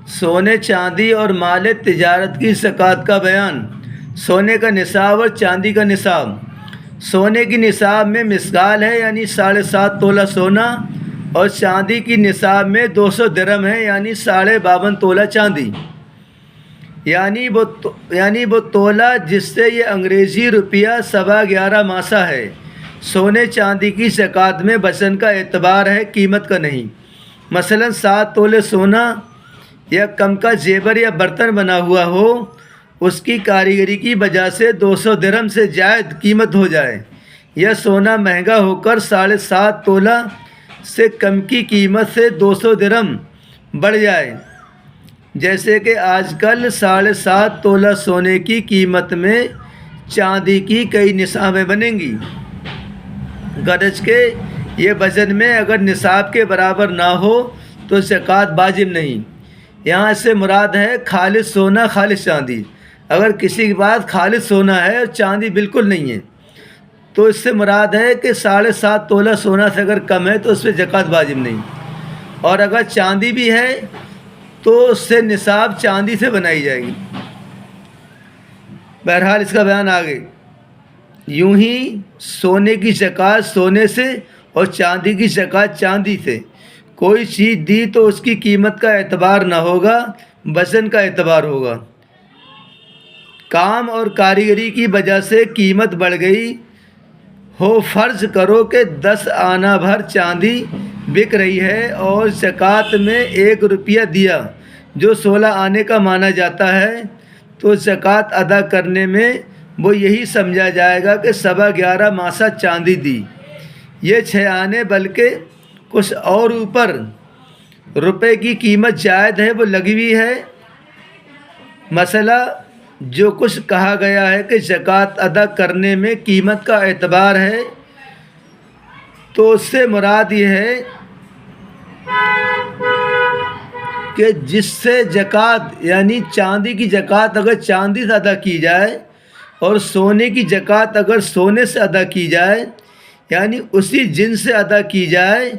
سونے چاندی اور مال تجارت کی زکوٰۃ کا بیان۔ سونے کا نصاب اور چاندی کا نصاب۔ سونے کی نصاب میں مثقال ہے یعنی 7.5 تولہ سونا، اور چاندی کی نصاب میں 200 درہم ہے یعنی 52.5 تولہ چاندی، یعنی وہ تولہ جس سے یہ انگریزی روپیہ 11.25 ماسہ ہے۔ سونے چاندی کی زکوٰۃ میں وزن کا اعتبار ہے، قیمت کا نہیں۔ مثلاً 7 تولے سونا یا کم کا زیور یا برتن بنا ہوا ہو، اس کی کاریگری کی وجہ سے 200 درہم سے زائد قیمت ہو جائے، یا سونا مہنگا ہو کر 7.5 تولہ سے کم کی قیمت سے 200 درہم بڑھ جائے، جیسے کہ آج کل 7.5 تولہ سونے کی قیمت میں چاندی کی کئی نصابیں بنیں گی، غرض کہ یہ وزن میں اگر نصاب کے برابر نہ ہو تو زکوٰۃ واجب نہیں۔ یہاں سے مراد ہے خالص سونا، خالص چاندی۔ اگر کسی کے پاس خالص سونا ہے اور چاندی بالکل نہیں ہے تو اس سے مراد ہے کہ 7.5 تولہ سونا سے اگر کم ہے تو اس پہ زکوٰۃ واجب نہیں، اور اگر چاندی بھی ہے تو اس سے نصاب چاندی سے بنائی جائے گی۔ بہرحال اس کا بیان آگے۔ یوں ہی سونے کی زکوٰۃ سونے سے اور چاندی کی زکوٰۃ چاندی سے۔ کوئی چیز دی تو اس کی قیمت کا اعتبار نہ ہوگا، وزن کا اعتبار ہوگا۔ کام اور کاریگری کی وجہ سے قیمت بڑھ گئی ہو، فرض کرو کہ 10 آنا بھر چاندی بک رہی ہے اور زکوٰۃ میں 1 روپیہ دیا جو 16 آنے کا مانا جاتا ہے، تو زکوٰۃ ادا کرنے میں وہ یہی سمجھا جائے گا کہ 11.25 ماسہ چاندی دی۔ یہ 6 آنے بلکہ کچھ اور اوپر روپے کی قیمت زائد ہے وہ لگی ہوئی ہے۔ مسئلہ جو کچھ کہا گیا ہے کہ زکوٰۃ ادا کرنے میں قیمت کا اعتبار ہے، تو اس سے مراد یہ ہے کہ جس سے زکوٰۃ یعنی چاندی کی زکوٰۃ اگر چاندی سے ادا کی جائے اور سونے کی زکوٰۃ اگر سونے سے ادا کی جائے، یعنی اسی جنس سے ادا کی جائے،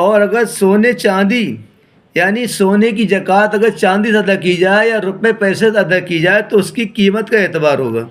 اور اگر سونے چاندی یعنی سونے کی زکوٰۃ اگر چاندی سے ادا کی جائے یا روپے پیسے سے ادا کی جائے تو اس کی قیمت کا اعتبار ہوگا۔